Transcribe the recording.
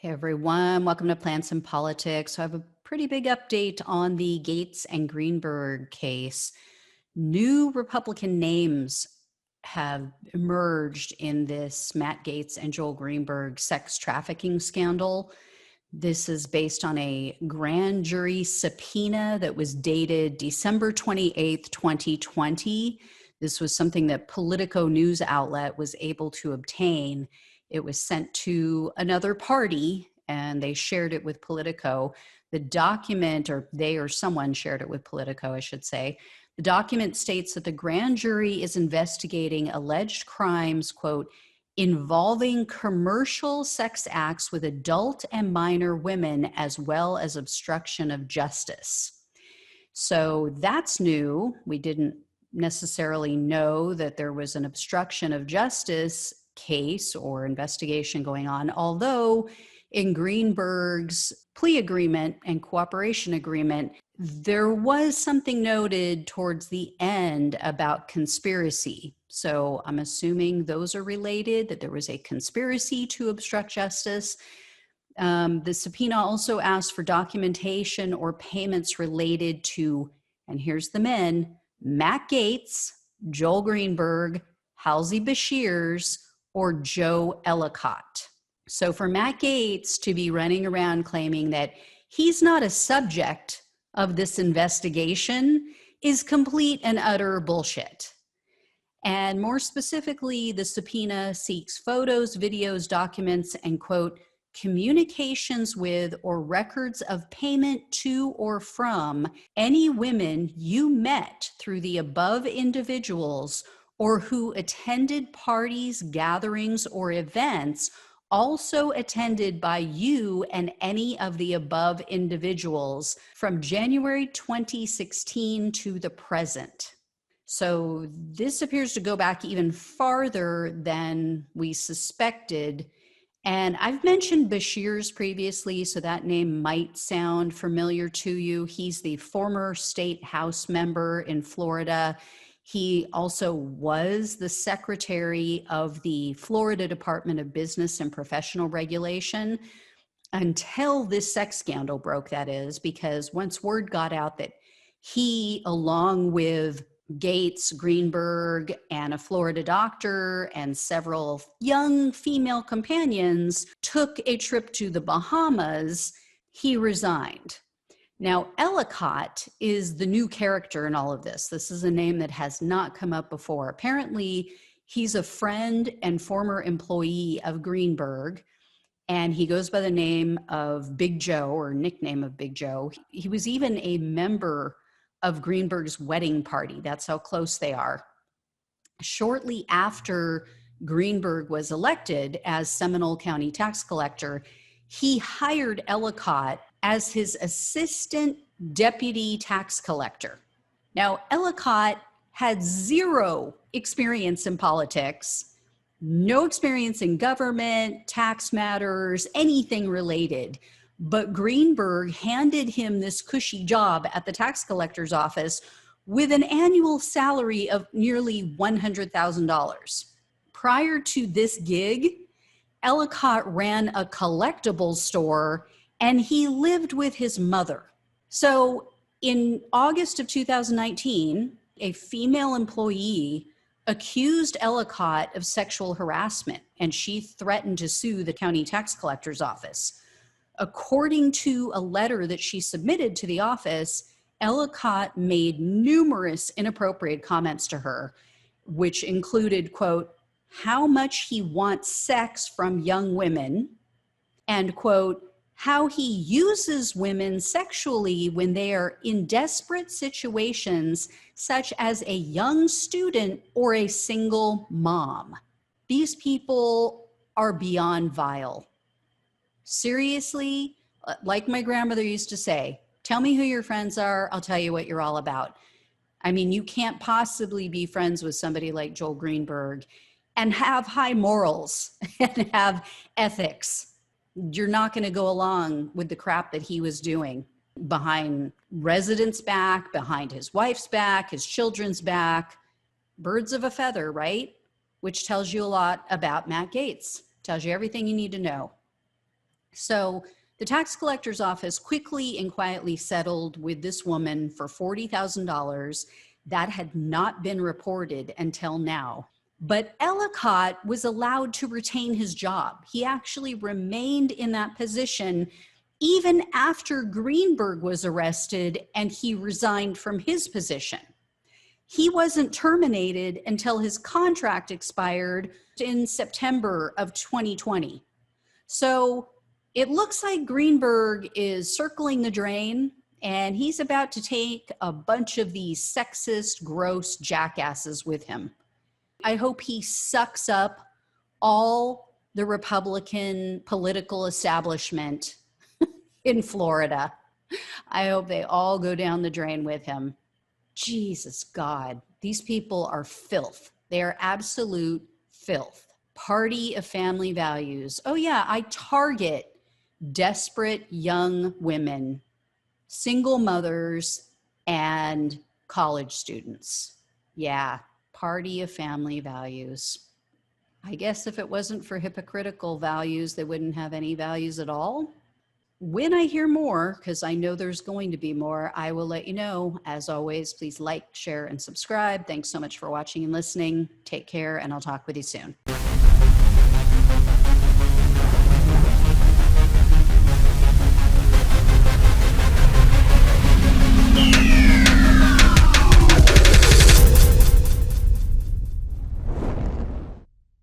Hey everyone, welcome to Plants and Politics. So I have a pretty big update on the Gaetz and Greenberg case. New Republican names have emerged in this Matt Gaetz and Joel Greenberg sex trafficking scandal. This is based on a grand jury subpoena that was dated December 28th, 2020. This was something that Politico news outlet was able to obtain. It was sent to another party and they shared it with Politico. The document, or they or someone shared it with Politico, I should say. The document states that the grand jury is investigating alleged crimes, quote, involving commercial sex acts with adult and minor women, as well as obstruction of justice. So that's new. We didn't necessarily know that there was an obstruction of justice case or investigation going on, although in Greenberg's plea agreement and cooperation agreement, there was something noted towards the end about conspiracy. So I'm assuming those are related, that there was a conspiracy to obstruct justice. The subpoena also asked for documentation or payments related to, and here's the men, Matt Gaetz, Joel Greenberg, Halsey Beshears, or Joe Ellicott. So for Matt Gaetz to be running around claiming that he's not a subject of this investigation is complete and utter bullshit. And more specifically, the subpoena seeks photos, videos, documents, and quote, communications with or records of payment to or from any women you met through the above individuals or who attended parties, gatherings, or events also attended by you and any of the above individuals from January 2016 to the present. So this appears to go back even farther than we suspected. And I've mentioned Beshears previously, so that name might sound familiar to you. He's the former state house member in Florida. He also was the secretary of the Florida Department of Business and Professional Regulation until this sex scandal broke, that is, because once word got out that he, along with Gaetz, Greenberg, and a Florida doctor and several young female companions took a trip to the Bahamas, he resigned. Now, Ellicott is the new character in all of this. This is a name that has not come up before. Apparently, he's a friend and former employee of Greenberg, and he goes by the name of Big Joe, or nickname of Big Joe. He was even a member of Greenberg's wedding party. That's how close they are. Shortly after Greenberg was elected as Seminole County tax collector, he hired Ellicott as his assistant deputy tax collector. Now, Ellicott had zero experience in politics, no experience in government, tax matters, anything related. But Greenberg handed him this cushy job at the tax collector's office with an annual salary of nearly $100,000. Prior to this gig, Ellicott ran a collectibles store and he lived with his mother. So in August of 2019, a female employee accused Ellicott of sexual harassment, and she threatened to sue the county tax collector's office. According to a letter that she submitted to the office, Ellicott made numerous inappropriate comments to her, which included, quote, how much he wants sex from young women, and, quote, how he uses women sexually when they are in desperate situations, such as a young student or a single mom. These people are beyond vile. Seriously, like my grandmother used to say, tell me who your friends are, I'll tell you what you're all about. I mean, you can't possibly be friends with somebody like Joel Greenberg and have high morals and have ethics. You're not going to go along with the crap that he was doing behind residents' back, behind his wife's back, his children's back. Birds of a feather, right? Which tells you a lot about Matt Gaetz. Tells you everything you need to know. So the tax collector's office quickly and quietly settled with this woman for $40,000. That had not been reported until now. But Ellicott was allowed to retain his job. He actually remained in that position even after Greenberg was arrested and he resigned from his position. He wasn't terminated until his contract expired in September of 2020. So it looks like Greenberg is circling the drain, and he's about to take a bunch of these sexist, gross jackasses with him. I hope he sucks up all the Republican political establishment in Florida. I hope they all go down the drain with him. Jesus God, these people are filth. They are absolute filth. Party of family values. Oh yeah, I target desperate young women, single mothers, and college students. Yeah, party of family values. I guess if it wasn't for hypocritical values, they wouldn't have any values at all. When I hear more, because I know there's going to be more, I will let you know. As always, please like, share, and subscribe. Thanks so much for watching and listening. Take care, and I'll talk with you soon.